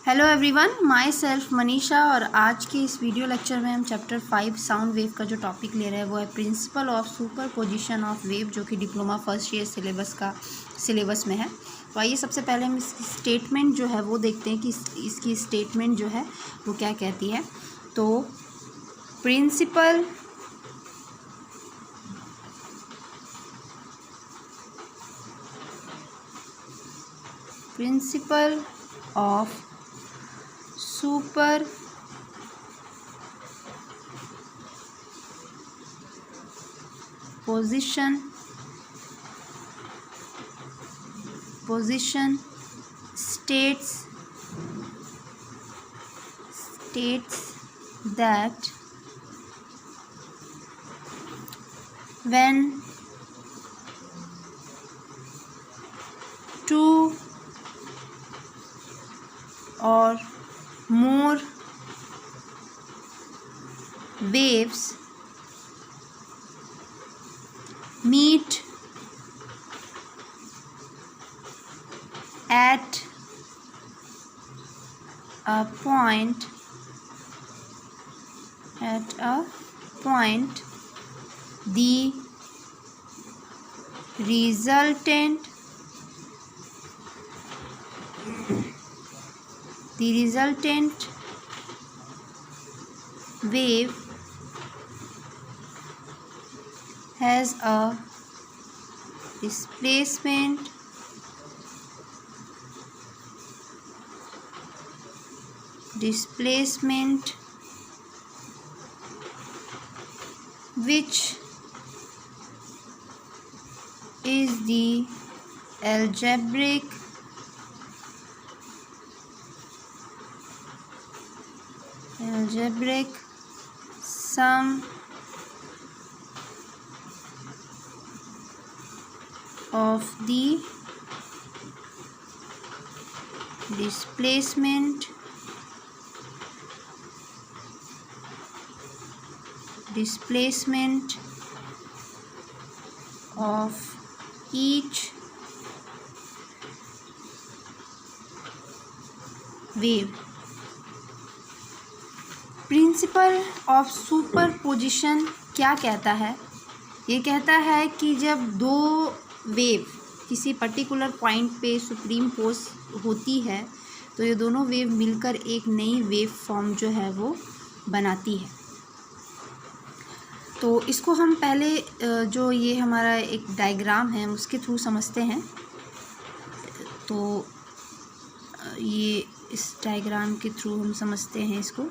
Hello everyone, my self Manisha. और आज के इस वीडियो लेक्चर में हम चैप्टर 5 साउंड वेव का जो टॉपिक ले रहे हैं वो है principle of super position of wave, जो कि डिप्लोमा फर्स्ट ईयर सिलेबस में है। तो आइए सबसे पहले हम इसकी स्टेटमेंट जो है वो देखते हैं कि इसकी स्टेटमेंट जो है वो क्या कहती है। तो principle of super position states that when two or more waves meet at a point the resultant wave has a displacement which is the algebraic sum of the displacement of each wave। Principle of superposition क्या कहता है? ये कहता है कि जब दो wave किसी पर्टिकुलर पॉइंट पे सुप्रीम पोज होती है तो ये दोनों वेव मिलकर एक नई वेव फॉर्म जो है वो बनाती है। तो इसको हम पहले जो ये हमारा एक डायग्राम है उसके थ्रू समझते हैं। तो ये इस डायग्राम के थ्रू हम समझते हैं इसको।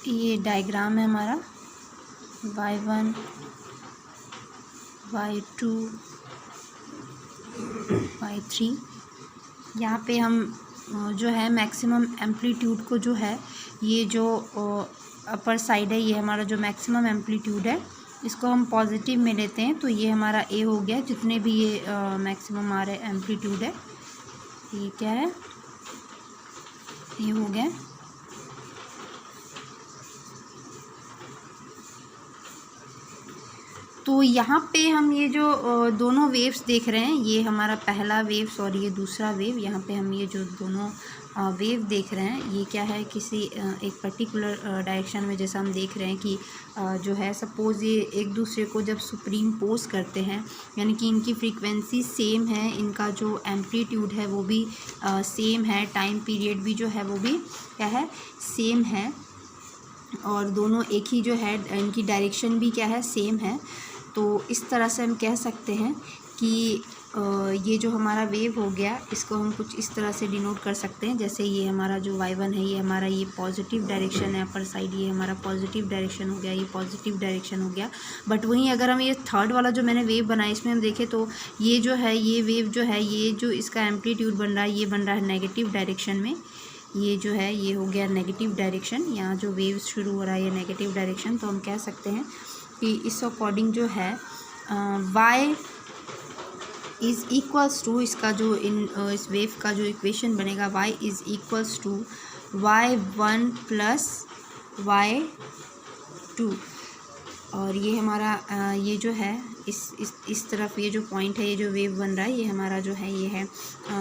ये डायग्राम है हमारा y1 y2 y3। यहाँ पे हम जो है मैक्सिमम एम्पलीट्यूड को जो है ये जो अपर साइड है ये हमारा जो मैक्सिमम एम्पलीट्यूड है इसको हम पॉजिटिव में लेते हैं। तो ये हमारा ए हो गया। जितने भी ये मैक्सिमम हमारे एम्पलीट्यूड है ये क्या है, ये हो गया। तो यहाँ पे हम ये जो दोनों वेव्स देख रहे हैं, ये हमारा पहला वेव्स और ये दूसरा वेव। यहाँ पे हम ये जो दोनों वेव देख रहे हैं, ये क्या है, किसी एक पर्टिकुलर डायरेक्शन में, जैसा हम देख रहे हैं कि जो है सपोज़ ये एक दूसरे को जब सुप्रीम पोज करते हैं, यानी कि इनकी फ्रीक्वेंसी सेम है, इनका जो एम्पलीट्यूड है वो भी सेम है, टाइम पीरियड भी जो है वो भी क्या है, सेम है, और दोनों एक ही जो है इनकी डायरेक्शन भी क्या है, सेम है। तो इस तरह से हम कह सकते हैं कि ये जो हमारा वेव हो गया, इसको हम कुछ इस तरह से डिनोट कर सकते हैं। जैसे ये हमारा जो y1 है, ये हमारा ये पॉजिटिव डायरेक्शन है, अपर साइड ये हमारा पॉजिटिव डायरेक्शन हो गया, ये पॉजिटिव डायरेक्शन हो गया। बट वहीं अगर हम ये थर्ड वाला जो मैंने वेव बनाया, इसमें हम देखें तो ये जो है, ये वेव जो है, ये जो इसका एम्पलीट्यूड बन रहा है, ये बन रहा है नेगेटिव डायरेक्शन में। ये जो है ये हो गया नेगेटिव डायरेक्शन, यहाँ जो वेव शुरू हो रहा है ये नेगेटिव डायरेक्शन। तो हम कह सकते हैं कि इस अकॉर्डिंग जो है y इज़ इक्वल्स टू, इसका जो इस वेव का जो इक्वेशन बनेगा, y is equals to y1 plus y2। और ये हमारा ये जो है इस तरफ ये जो पॉइंट है, ये जो वेव बन रहा है, ये हमारा जो है, ये है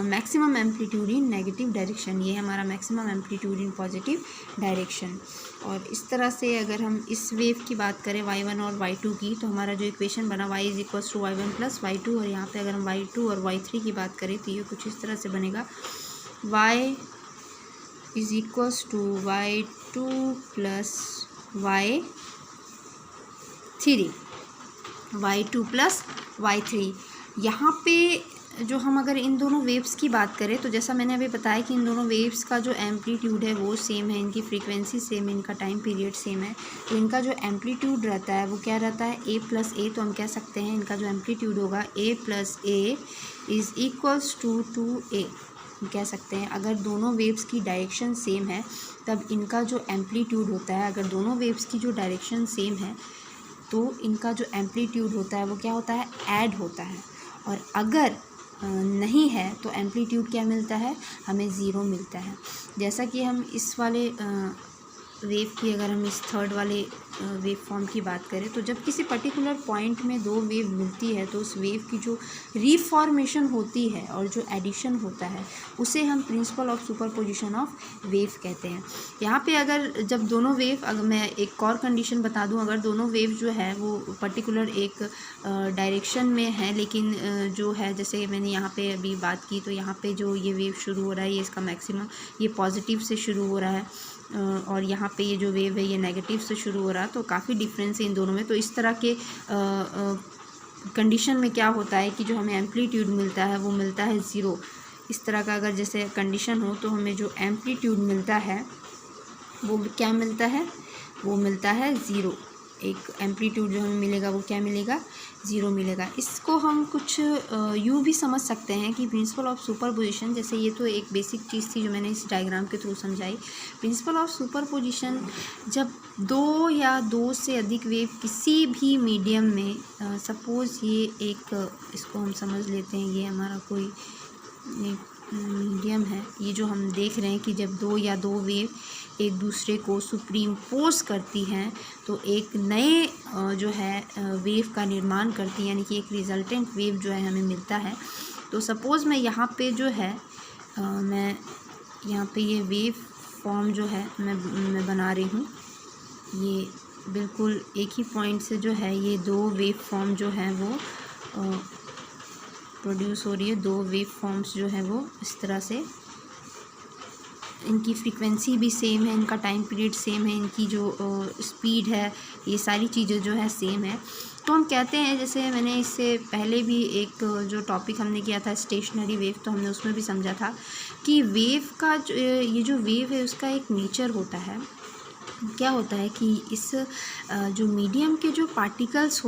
मैक्सिमम एम्पलीट्यूड इन नेगेटिव डायरेक्शन, ये हमारा maximum amplitude in positive direction. और इस तरह से अगर हम इस वेव की बात करें y1 और y2 की, तो हमारा जो इक्वेशन बना y is equals to y1 plus y2। और यहाँ पे अगर हम y2 और y3 की बात करें तो ये कुछ इस तरह से बनेगा, y is equals to y2 plus y2 plus y3। यहाँ पे जो हम अगर इन दोनों वेव्स की बात करें, तो जैसा मैंने अभी बताया कि इन दोनों वेव्स का जो एम्पलीट्यूड है वो सेम है, इनकी फ्रीक्वेंसी सेम है, इनका टाइम पीरियड सेम है। तो इनका जो एम्पलीट्यूड रहता है वो क्या रहता है, a प्लस ए। तो हम कह सकते हैं इनका जो एम्पलीट्यूड होगा a plus a is equals to 2a। हम कह सकते हैं अगर दोनों वेव्स की डायरेक्शन सेम है तब इनका जो एम्पलीट्यूड होता है, अगर दोनों वेव्स की जो डायरेक्शन सेम है तो इनका जो एम्पलीट्यूड होता है वो क्या होता है, ऐड होता है। और अगर नहीं है तो एम्पलीट्यूड क्या मिलता है, हमें ज़ीरो मिलता है। जैसा कि हम इस वाले वेव की, अगर हम इस थर्ड वाले वेव फॉर्म की बात करें, तो जब किसी पर्टिकुलर पॉइंट में दो वेव मिलती है तो उस वेव की जो रीफॉर्मेशन होती है और जो एडिशन होता है उसे हम principle of superposition of wave कहते हैं। यहाँ पे अगर जब दोनों वेव, अगर मैं एक और कंडीशन बता दूँ, अगर दोनों वेव जो है वो पर्टिकुलर एक डायरेक्शन में है, लेकिन जो है जैसे मैंने यहाँ पे अभी बात की, तो यहाँ पे जो ये वेव शुरू हो रहा है, ये इसका मैक्सिमम ये पॉजिटिव से शुरू हो रहा है, और यहाँ पे ये जो वेव है ये नेगेटिव से शुरू हो रहा है। तो काफ़ी डिफरेंस है इन दोनों में। तो इस तरह के कंडीशन में क्या होता है कि जो हमें एम्पलीट्यूड मिलता है वो मिलता है ज़ीरो। इस तरह का अगर जैसे कंडीशन हो तो हमें जो एम्पलीट्यूड मिलता है वो क्या मिलता है, वो मिलता है ज़ीरो। एक एम्पलीट्यूड जो हमें मिलेगा वो क्या मिलेगा, ज़ीरो मिलेगा। इसको हम कुछ यूँ भी समझ सकते हैं कि प्रिंसिपल ऑफ सुपरपोजिशन, जैसे ये तो एक बेसिक चीज़ थी जो मैंने इस डायग्राम के थ्रू समझाई। प्रिंसिपल ऑफ सुपरपोजिशन, जब दो या दो से अधिक वेव किसी भी मीडियम में, सपोज़ ये एक, इसको हम समझ लेते हैं, ये हमारा कोई मीडियम है, ये जो हम देख रहे हैं कि जब दो या दो वेव एक दूसरे को सुप्रीम पोज करती हैं तो एक नए जो है वेव का निर्माण करती हैं, यानी कि एक रिजल्टेंट वेव जो है हमें मिलता है। तो सपोज़ मैं यहाँ पे जो है मैं यहाँ पे ये वेव फॉर्म जो है मैं बना रही हूँ, ये बिल्कुल एक ही पॉइंट से जो है ये दो वेव फॉर्म जो हैं वो प्रोड्यूस हो रही है। दो वेव फॉर्म्स जो है वो इस तरह से, इनकी फ्रीक्वेंसी भी सेम है, इनका टाइम पीरियड सेम है, इनकी जो स्पीड है, ये सारी चीज़ें जो है सेम है। तो हम कहते हैं, जैसे मैंने इससे पहले भी एक जो टॉपिक हमने किया था स्टेशनरी वेव, तो हमने उसमें भी समझा था कि वेव का ये जो वेव है उसका एक नेचर होता है। क्या होता है कि इस जो मीडियम के जो पार्टिकल्स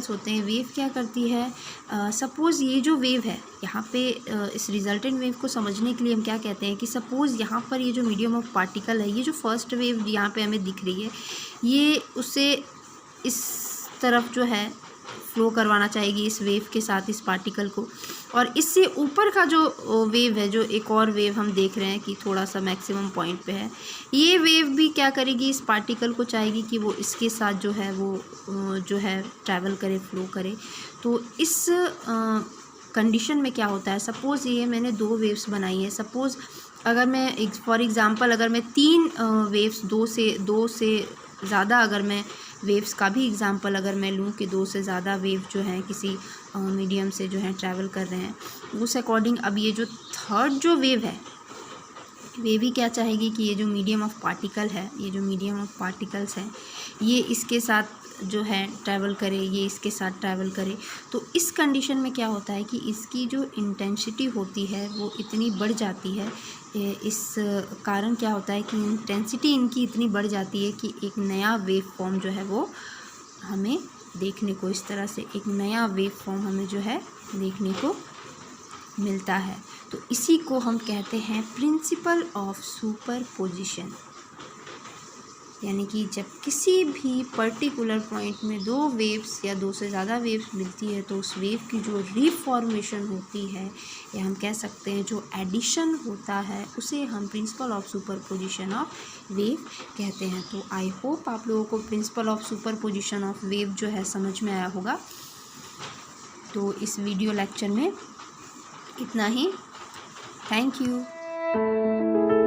होते हैं, वेव क्या करती है, सपोज़ ये जो वेव है यहाँ पे, इस रिजल्टेंट वेव को समझने के लिए हम क्या कहते हैं कि सपोज़ यहाँ पर ये जो मीडियम ऑफ पार्टिकल है, ये जो फर्स्ट वेव यहाँ पे हमें दिख रही है, ये उसे इस तरफ जो है फ्लो करवाना चाहेगी इस वेव के साथ इस पार्टिकल को। और इससे ऊपर का जो वेव है, जो एक और वेव हम देख रहे हैं कि थोड़ा सा मैक्सिमम पॉइंट पे है, ये वेव भी क्या करेगी, इस पार्टिकल को चाहेगी कि वो इसके साथ जो है वो जो है ट्रैवल करे, फ्लो करे। तो इस कंडीशन में क्या होता है, सपोज़ ये मैंने 2 वेव्स बनाई है। सपोज़ अगर मैं फॉर एग्ज़ाम्पल अगर मैं 3 वेव्स, 2 से ज़्यादा, अगर मैं वेव्स का भी एग्ज़ाम्पल अगर मैं लूँ कि 2 से ज़्यादा वेव जो हैं किसी मीडियम से जो है ट्रैवल कर रहे हैं, उस अकॉर्डिंग अब ये जो थर्ड जो वेव है, वे भी क्या चाहेगी कि ये जो मीडियम ऑफ पार्टिकल है, ये जो मीडियम ऑफ पार्टिकल्स हैं, ये इसके साथ जो है ट्रैवल करे, ये इसके साथ ट्रैवल करे। तो इस कंडीशन में क्या होता है कि इसकी जो इंटेंसिटी होती है वो इतनी बढ़ जाती है। इस कारण क्या होता है कि इंटेंसिटी इनकी इतनी बढ़ जाती है कि एक नया वेव फॉर्म जो है वो हमें देखने को, इस तरह से एक नया वेव फॉर्म हमें जो है देखने को मिलता है। तो इसी को हम कहते हैं प्रिंसिपल ऑफ सुपरपोजिशन। यानी कि जब किसी भी पर्टिकुलर पॉइंट में 2 वेव्स या 2 से ज़्यादा वेव्स मिलती है तो उस वेव की जो रिफॉर्मेशन होती है, या हम कह सकते हैं जो एडिशन होता है, उसे हम principle of superposition of wave कहते हैं। तो आई होप आप लोगों को principle of superposition of wave जो है समझ में आया होगा। तो इस वीडियो लेक्चर में इतना ही। Thank you.